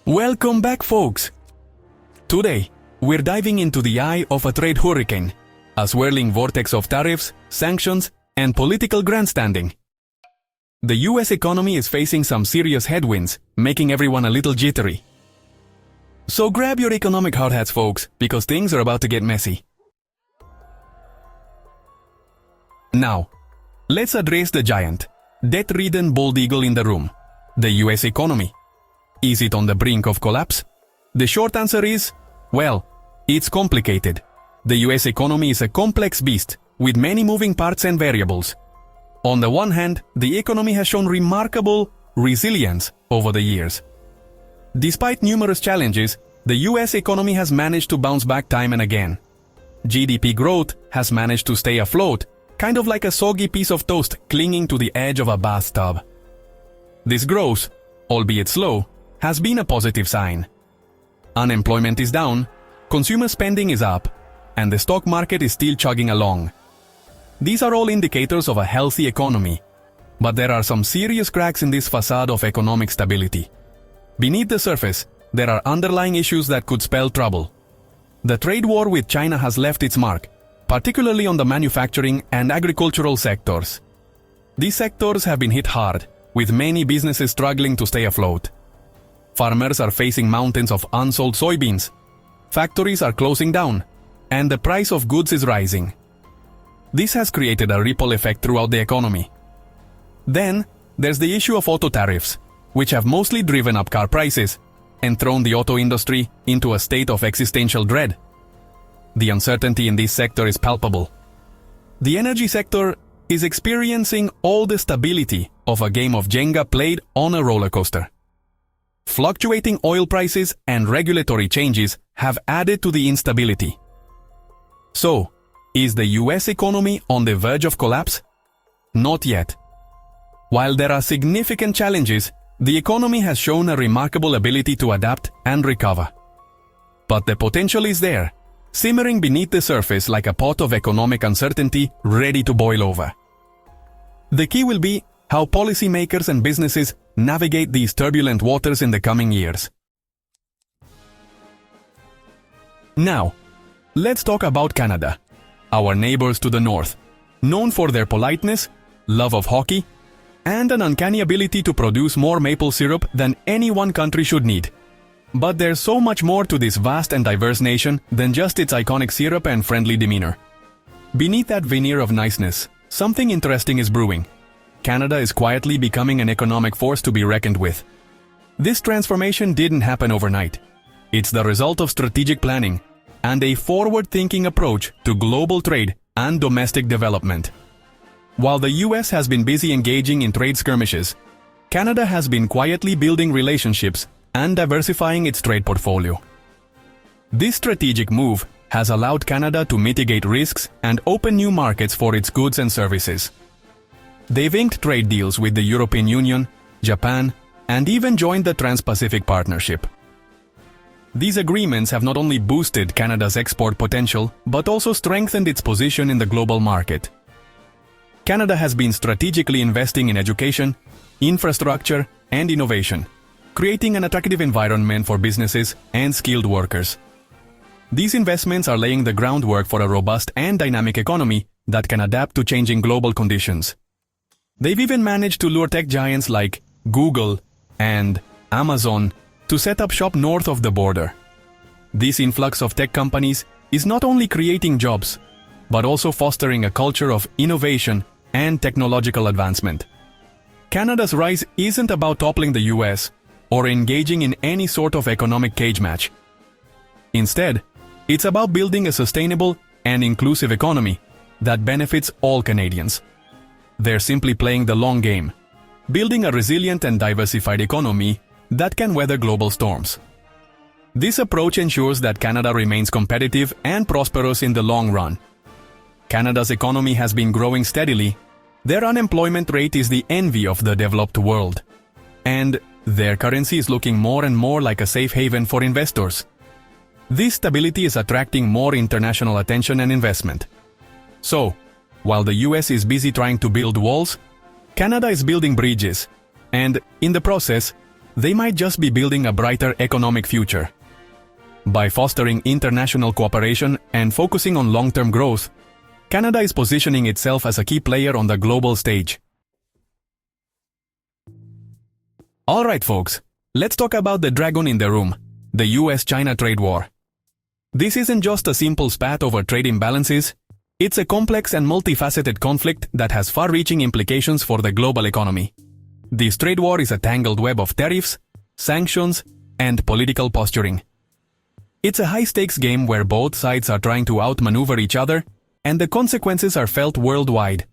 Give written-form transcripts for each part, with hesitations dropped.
Welcome back, folks! Today, we're diving into the eye of a trade hurricane, a swirling vortex of tariffs, sanctions, and political grandstanding. The US economy is facing some serious headwinds, making everyone a little jittery. So grab your economic hard hats, folks, because things are about to get messy. Now, let's address the giant, death-ridden bald eagle in the room, the US economy. Is it on the brink of collapse? The short answer is, well, it's complicated. The US economy is a complex beast, with many moving parts and variables. On the one hand, the economy has shown remarkable resilience over the years. Despite numerous challenges, the US economy has managed to bounce back time and again. GDP growth has managed to stay afloat, kind of like a soggy piece of toast clinging to the edge of a bathtub. This growth, albeit slow, has been a positive sign. Unemployment is down, consumer spending is up, and the stock market is still chugging along. These are all indicators of a healthy economy, but there are some serious cracks in this facade of economic stability. Beneath the surface, there are underlying issues that could spell trouble. The trade war with China has left its mark, particularly on the manufacturing and agricultural sectors. These sectors have been hit hard, with many businesses struggling to stay afloat. Farmers are facing mountains of unsold soybeans. Factories are closing down, and the price of goods is rising. This has created a ripple effect throughout the economy. Then, there's the issue of auto tariffs, which have mostly driven up car prices and thrown the auto industry into a state of existential dread. The uncertainty in this sector is palpable. The energy sector is experiencing all the stability of a game of Jenga played on a roller coaster. Fluctuating oil prices and regulatory changes have added to the instability. So, is the US economy on the verge of collapse? Not yet. While there are significant challenges, the economy has shown a remarkable ability to adapt and recover. But the potential is there, simmering beneath the surface like a pot of economic uncertainty ready to boil over. The key will be how policymakers and businesses navigate these turbulent waters in the coming years. Now, let's talk about Canada, our neighbors to the north, known for their politeness, love of hockey, and an uncanny ability to produce more maple syrup than any one country should need. But there's so much more to this vast and diverse nation than just its iconic syrup and friendly demeanor. Beneath that veneer of niceness, something interesting is brewing. Canada is quietly becoming an economic force to be reckoned with. This transformation didn't happen overnight. It's the result of strategic planning and a forward-thinking approach to global trade and domestic development. While the US has been busy engaging in trade skirmishes, Canada has been quietly building relationships and diversifying its trade portfolio. This strategic move has allowed Canada to mitigate risks and open new markets for its goods and services. They've inked trade deals with the European Union, Japan, and even joined the Trans-Pacific Partnership. These agreements have not only boosted Canada's export potential, but also strengthened its position in the global market. Canada has been strategically investing in education, infrastructure, and innovation, creating an attractive environment for businesses and skilled workers. These investments are laying the groundwork for a robust and dynamic economy that can adapt to changing global conditions. They've even managed to lure tech giants like Google and Amazon to set up shop north of the border. This influx of tech companies is not only creating jobs, but also fostering a culture of innovation and technological advancement. Canada's rise isn't about toppling the US or engaging in any sort of economic cage match. Instead, it's about building a sustainable and inclusive economy that benefits all Canadians. They're simply playing the long game, building a resilient and diversified economy that can weather global storms. This approach ensures that Canada remains competitive and prosperous in the long run. Canada's economy has been growing steadily, their unemployment rate is the envy of the developed world, and their currency is looking more and more like a safe haven for investors. This stability is attracting more international attention and investment. So, while the US is busy trying to build walls, Canada is building bridges, and in the process, they might just be building a brighter economic future. By fostering international cooperation and focusing on long-term growth, Canada is positioning itself as a key player on the global stage. Alright folks, let's talk about the dragon in the room, the US-China trade war. This isn't just a simple spat over trade imbalances, it's a complex and multifaceted conflict that has far-reaching implications for the global economy. This trade war is a tangled web of tariffs, sanctions, and political posturing. It's a high-stakes game where both sides are trying to outmaneuver each other, and the consequences are felt worldwide.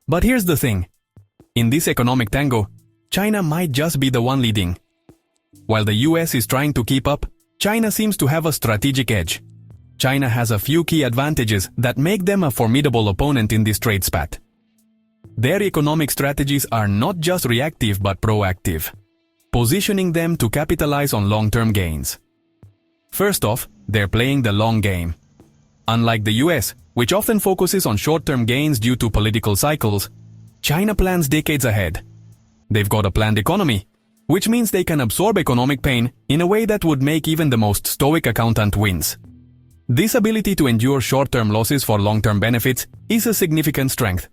But here's the thing. In this economic tango, China might just be the one leading. While the US is trying to keep up, China seems to have a strategic edge. China has a few key advantages that make them a formidable opponent in this trade spat. Their economic strategies are not just reactive but proactive, positioning them to capitalize on long-term gains. First off, they're playing the long game. Unlike the US, which often focuses on short-term gains due to political cycles, China plans decades ahead. They've got a planned economy, which means they can absorb economic pain in a way that would make even the most stoic accountant wince. This ability to endure short-term losses for long-term benefits is a significant strength.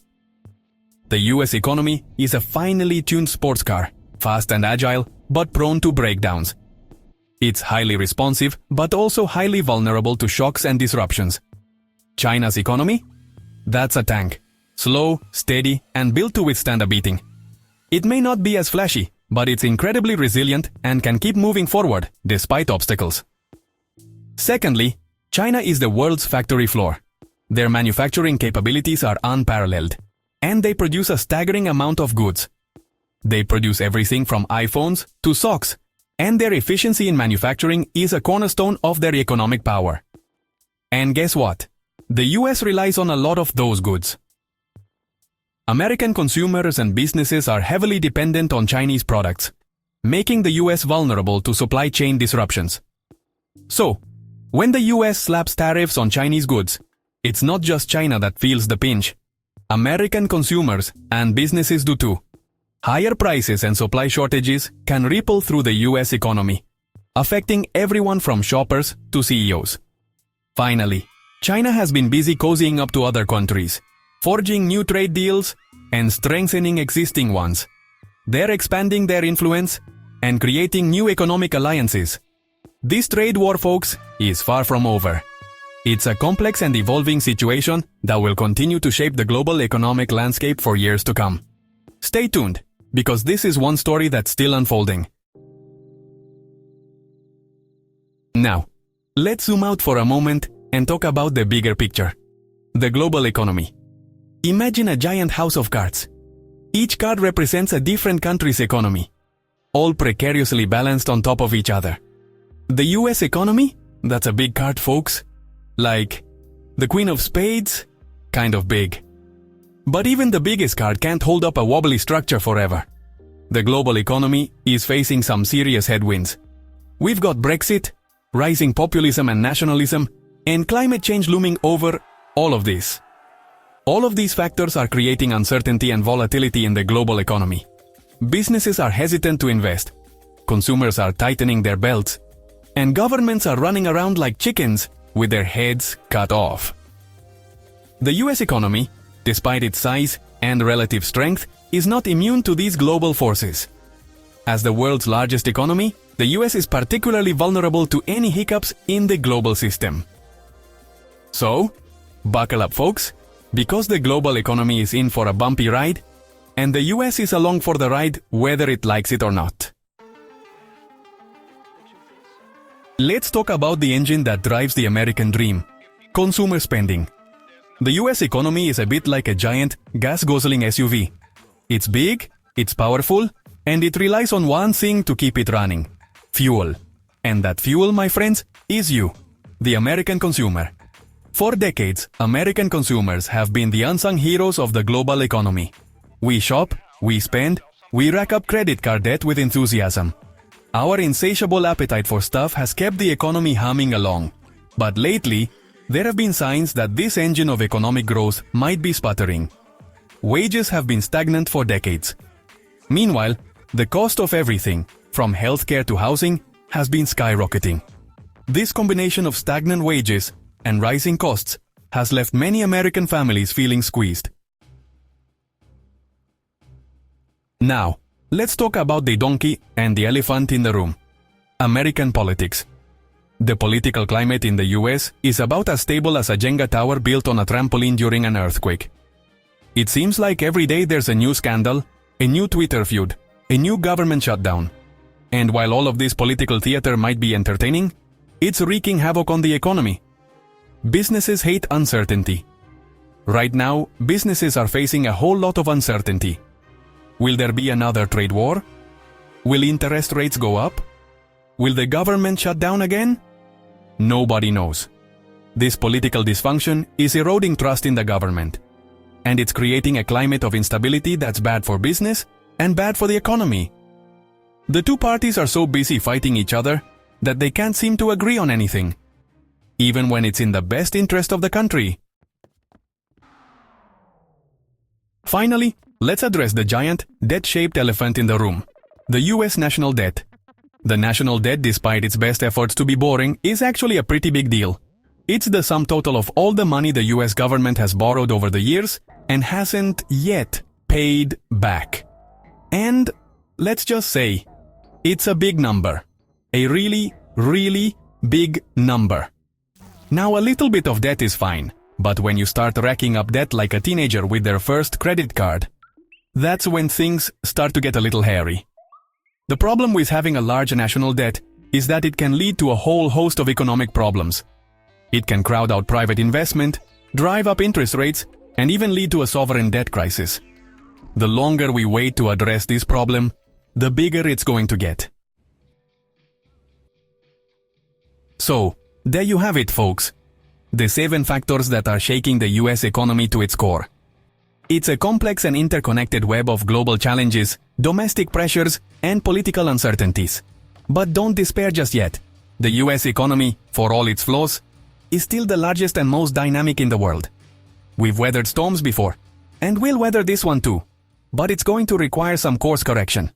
The US economy is a finely tuned sports car, fast and agile, but prone to breakdowns. It's highly responsive, but also highly vulnerable to shocks and disruptions. China's economy? That's a tank. Slow, steady, and built to withstand a beating. It may not be as flashy, but it's incredibly resilient and can keep moving forward despite obstacles. Secondly, China is the world's factory floor. Their manufacturing capabilities are unparalleled, and they produce a staggering amount of goods. They produce everything from iPhones to socks, and their efficiency in manufacturing is a cornerstone of their economic power. And guess what? The US relies on a lot of those goods. American consumers and businesses are heavily dependent on Chinese products, making the US vulnerable to supply chain disruptions. So, when the US slaps tariffs on Chinese goods, it's not just China that feels the pinch. American consumers and businesses do too. Higher prices and supply shortages can ripple through the US economy, affecting everyone from shoppers to CEOs. Finally, China has been busy cozying up to other countries, forging new trade deals and strengthening existing ones. They're expanding their influence and creating new economic alliances. This trade war, folks, is far from over. It's a complex and evolving situation that will continue to shape the global economic landscape for years to come. Stay tuned, because this is one story that's still unfolding. Now, let's zoom out for a moment and talk about the bigger picture. The global economy. Imagine a giant house of cards. Each card represents a different country's economy, all precariously balanced on top of each other. The US economy? That's a big card, folks. Like, the Queen of Spades? Kind of big. But even the biggest card can't hold up a wobbly structure forever. The global economy is facing some serious headwinds. We've got Brexit, rising populism and nationalism, and climate change looming over all of this. All of these factors are creating uncertainty and volatility in the global economy. Businesses are hesitant to invest, consumers are tightening their belts, and governments are running around like chickens with their heads cut off. The US economy, despite its size and relative strength, is not immune to these global forces. As the world's largest economy, the US is particularly vulnerable to any hiccups in the global system. So, buckle up, folks, because the global economy is in for a bumpy ride, and the US is along for the ride whether it likes it or not. Let's talk about the engine that drives the American dream: consumer spending. The US economy is a bit like a giant, gas-guzzling SUV. It's big, it's powerful, and it relies on one thing to keep it running: fuel. And that fuel, my friends, is you, the American consumer. For decades, American consumers have been the unsung heroes of the global economy. We shop, we spend, we rack up credit card debt with enthusiasm. Our insatiable appetite for stuff has kept the economy humming along. But lately, there have been signs that this engine of economic growth might be sputtering. Wages have been stagnant for decades. Meanwhile, The cost of everything, from healthcare to housing, has been skyrocketing. This combination of stagnant wages and rising costs has left many American families feeling squeezed. Now, let's talk about the donkey and the elephant in the room. American politics. The political climate in the US is about as stable as a Jenga tower built on a trampoline during an earthquake. It seems like every day there's a new scandal, a new Twitter feud, a new government shutdown. And while all of this political theater might be entertaining, it's wreaking havoc on the economy. Businesses hate uncertainty. Right now, businesses are facing a whole lot of uncertainty. Will there be another trade war? Will interest rates go up? Will the government shut down again? Nobody knows. This political dysfunction is eroding trust in the government. And it's creating a climate of instability that's bad for business and bad for the economy. The two parties are so busy fighting each other that they can't seem to agree on anything, even when it's in the best interest of the country. Finally, let's address the giant, debt-shaped elephant in the room, the US national debt. The national debt, despite its best efforts to be boring, is actually a pretty big deal. It's the sum total of all the money the US government has borrowed over the years and hasn't yet paid back. And let's just say, it's a big number. A really, really big number. Now, a little bit of debt is fine, but when you start racking up debt like a teenager with their first credit card, that's when things start to get a little hairy. The problem with having a large national debt is that it can lead to a whole host of economic problems. It can crowd out private investment, drive up interest rates, and even lead to a sovereign debt crisis. The longer we wait to address this problem, the bigger it's going to get. So, there you have it, folks. The 7 factors that are shaking the US economy to its core. It's a complex and interconnected web of global challenges, domestic pressures, and political uncertainties. But don't despair just yet. The US economy, for all its flaws, is still the largest and most dynamic in the world. We've weathered storms before, and we'll weather this one too. But it's going to require some course correction.